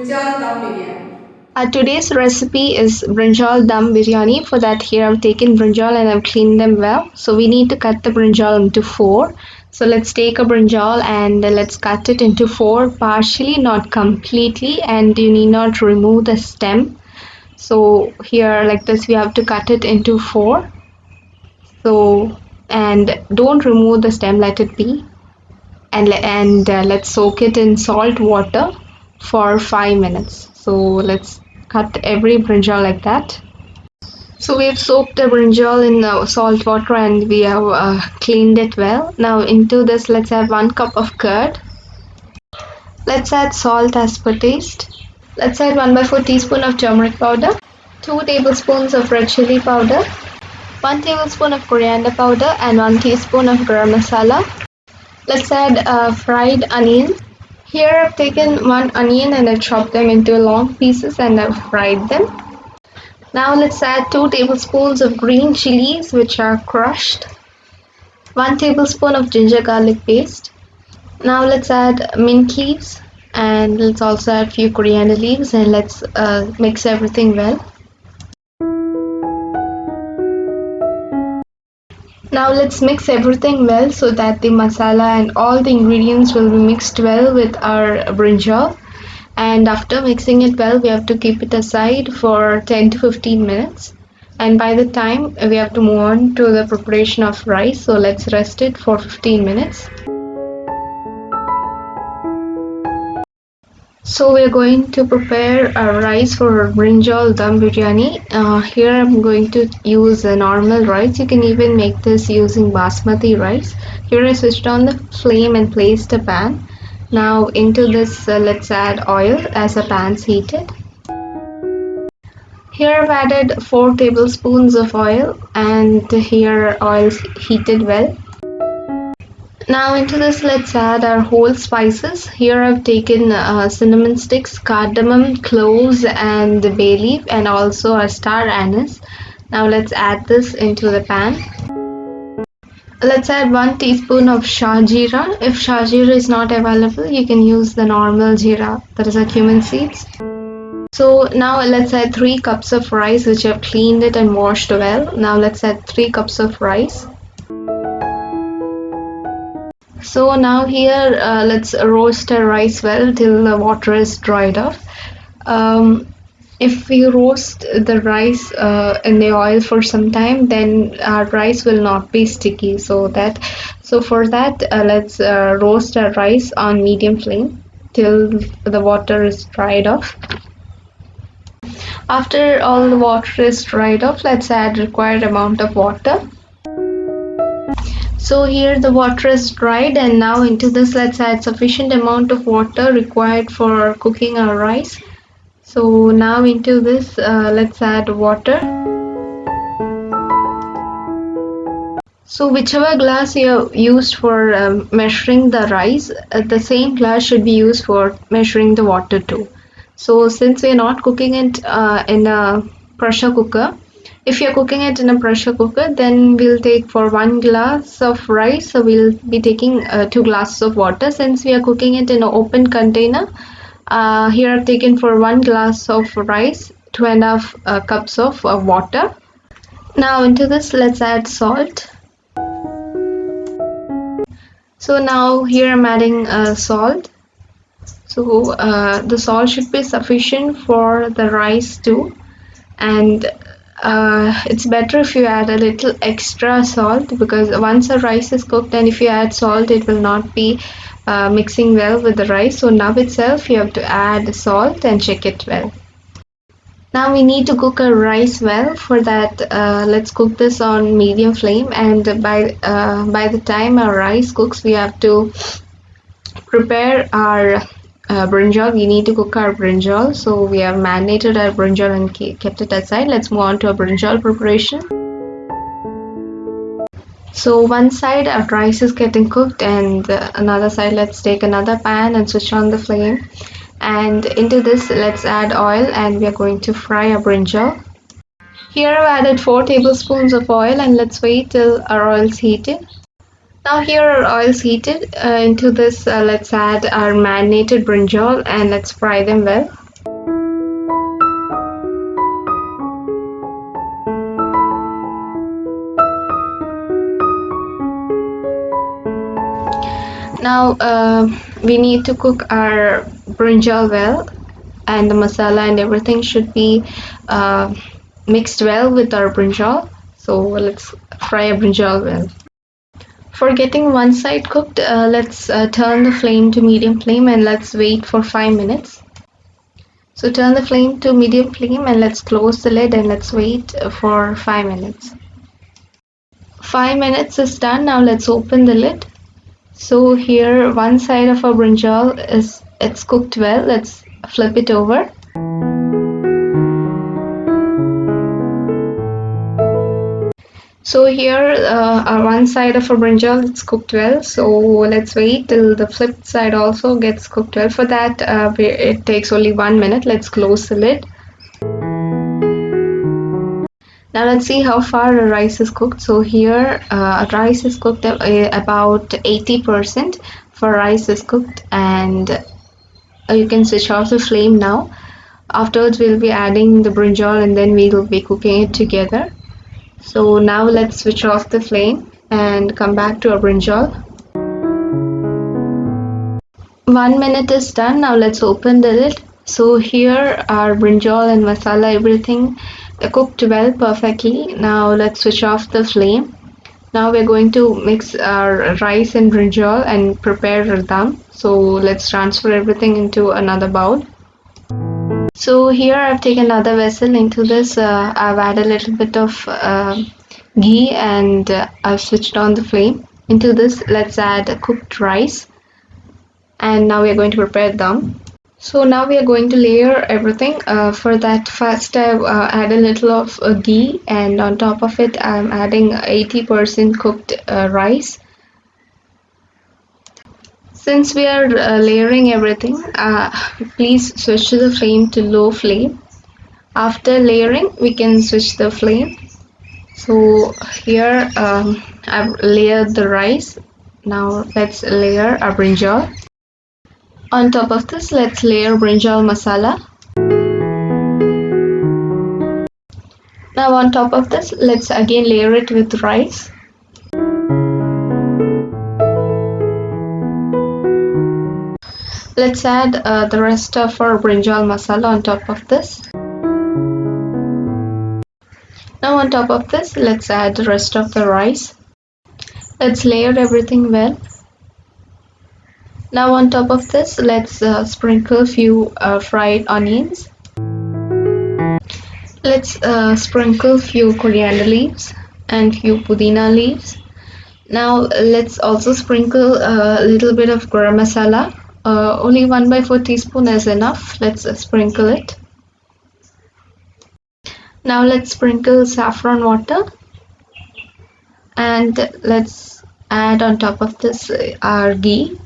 Brinjal Dum Biryani. Today's recipe is Brinjal Dum Biryani. For that, here I've taken brinjal and I've cleaned them well. So we need to cut the brinjal into four. So let's take a brinjal and let's cut it into four, partially, not completely, and you need not remove the stem. So here, like this, we have to cut it into four. So and don't remove the stem, let it be, and let's soak it in salt water for 5 minutes. So let's cut every brinjal like that. So we've soaked the brinjal in salt water and we have cleaned it well. Now into this, let's add 1 cup of curd. Let's add salt as per taste. Let's add 1/4 teaspoon of turmeric powder, 2 tablespoons of red chili powder, 1 tablespoon of coriander powder, and 1 teaspoon of garam masala. Let's add fried onions. Here I've taken 1 onion and I've chopped them into long pieces and I've fried them. Now let's add 2 tablespoons of green chilies which are crushed, 1 tablespoon of ginger garlic paste. Now let's add mint leaves and let's also add few coriander leaves and let's mix everything well. Now let's mix everything well so that the masala and all the ingredients will be mixed well with our brinjal. And after mixing it well, we have to keep it aside for 10 to 15 minutes. And by the time we have to move on to the preparation of rice, so let's rest it for 15 minutes. So we're going to prepare a rice for Brinjal Dum Biryani. Here I'm going to use a normal rice. You can even make this using basmati rice. Here I switched on the flame and placed a pan. Now into this let's add oil as the pan's heated. Here I've added 4 tablespoons of oil and here oil's heated well. Now into this let's add our whole spices. Here I've taken cinnamon sticks, cardamom, cloves and bay leaf and also a star anise. Now let's add this into the pan. Let's add 1 teaspoon of shah jeera. If shah jeera is not available, you can use the normal jeera, that is cumin seeds. So now let's add 3 cups of rice which I've cleaned it and washed well. Now let's add 3 cups of rice. So now here let's roast our rice well till the water is dried off. If we roast the rice in the oil for some time, then our rice will not be sticky. So for that let's roast our rice on medium flame till the water is dried off. After all the water is dried off, let's add required amount of water. So here the water is dried and now into this let's add sufficient amount of water required for cooking our rice. So now into this let's add water. So whichever glass you have used for measuring the rice, the same glass should be used for measuring the water too. So since we are not cooking it in a pressure cooker, if you're cooking it in a pressure cooker, then we'll take for 1 glass of rice, so we'll be taking 2 glasses of water. Since we are cooking it in an open container, here I've taken for 1 glass of rice, 2.5 cups of water. Now into this let's add salt. So now here I'm adding salt. So the salt should be sufficient for the rice too, and it's better if you add a little extra salt, because once the rice is cooked and if you add salt it will not be mixing well with the rice. So now itself you have to add salt and check it well. Now we need to cook our rice well. For that let's cook this on medium flame, and by the time our rice cooks we have to prepare our brinjal. We need to cook our brinjal, so we have marinated our brinjal and kept it aside. Let's move on to our brinjal preparation. So one side our rice is getting cooked and another side let's take another pan and switch on the flame, and into this let's add oil and we are going to fry our brinjal. Here I've added 4 tablespoons of oil and let's wait till our oil is heated. Now here our oil is heated. Into this let's add our marinated brinjal and let's fry them well. Now we need to cook our brinjal well, and the masala and everything should be uh, mixed well with our brinjal. So let's fry a brinjal well. For getting one side cooked, let's turn the flame to medium flame and let's wait for 5 minutes. So turn the flame to medium flame and let's close the lid and let's wait for 5 minutes. 5 minutes is done. Now let's open the lid. So here one side of our brinjal it's cooked well. Let's flip it over. So here our one side of a brinjal it's cooked well. So let's wait till the flip side also gets cooked well. For that it takes only 1 minute. Let's close the lid. Now let's see how far the rice is cooked. So here rice is cooked about 80%. For rice is cooked, and you can switch off the flame now. Afterwards we'll be adding the brinjal and then we'll be cooking it together. So now let's switch off the flame and come back to our brinjal. 1 minute is done. Now let's open the lid. So here our brinjal and masala everything cooked well perfectly. Now let's switch off the flame. Now we're going to mix our rice and brinjal and prepare our dum. So let's transfer everything into another bowl. So here I've taken another vessel. Into this I've added a little bit of ghee and I've switched on the flame. Into this let's add cooked rice, and now we are going to prepare dum. So now we are going to layer everything. For that, first I've added a little of ghee, and on top of it I'm adding 80% cooked rice. Since we are layering everything, please switch the flame to low flame. After layering we can switch the flame. So here I've layered the rice. Now let's layer our brinjal. On top of this, let's layer brinjal masala. Now on top of this, let's again layer it with rice. Let's add the rest of our brinjal masala on top of this. Now on top of this, let's add the rest of the rice. Let's layer everything well. Now on top of this, let's sprinkle few fried onions. Let's sprinkle few coriander leaves and few pudina leaves. Now let's also sprinkle a little bit of garam masala. Only 1/4 teaspoon is enough. Let's sprinkle it. Now let's sprinkle saffron water, and let's add on top of this our ghee.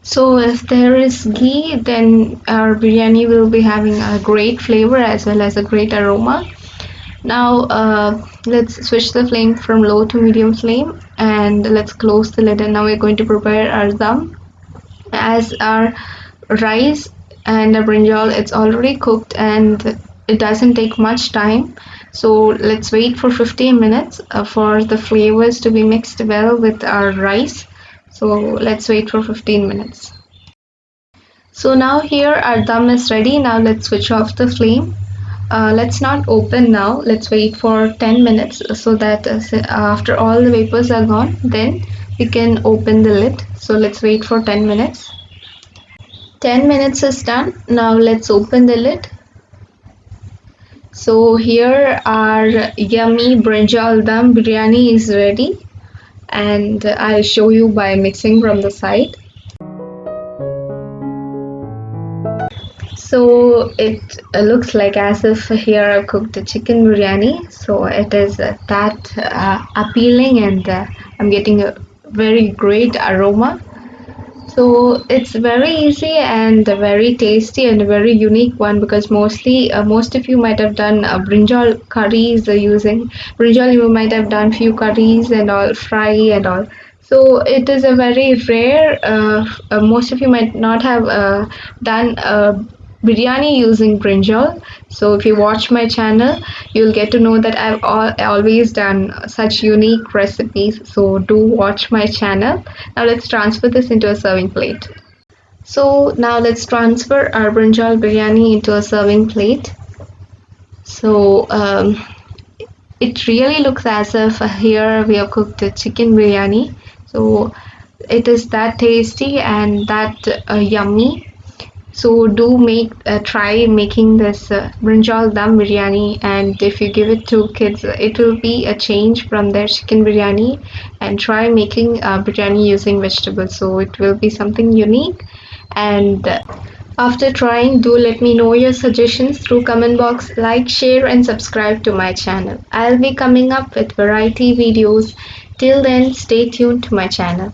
So if there is ghee, then our biryani will be having a great flavor as well as a great aroma. Now let's switch the flame from low to medium flame and let's close the lid, and now we're going to prepare our dum. As our rice and the brinjal it's already cooked and it doesn't take much time, so let's wait for 15 minutes for the flavors to be mixed well with our rice. So let's wait for 15 minutes. So now here our dum is ready. Now let's switch off the flame. Let's not open now. Let's wait for 10 minutes so that after all the vapors are gone, then we can open the lid. So let's wait for 10 minutes. 10 minutes is done. Now let's open the lid. So here our yummy Brinjal Dum Biryani is ready, and I'll show you by mixing from the side. So it looks like as if here I've cooked a chicken biryani. So it is that appealing, and I'm getting a very great aroma. So it's very easy and very tasty and a very unique one, because mostly most of you might have done brinjal curries using brinjal. You might have done few curries and all, fry and all. So it is a very rare. Most of you might not have done biryani using brinjal. So if you watch my channel, you'll get to know that I've always done such unique recipes. So do watch my channel. Now let's transfer this into a serving plate. So now let's transfer our brinjal biryani into a serving plate. So it really looks as if here we have cooked a chicken biryani. So it is that tasty and that yummy. So do try making this Brinjal Dum Biryani, and if you give it to kids, it will be a change from their chicken biryani. And try making biryani using vegetables. So it will be something unique. And after trying, do let me know your suggestions through comment box. Like, share, and subscribe to my channel. I'll be coming up with variety videos. Till then, stay tuned to my channel.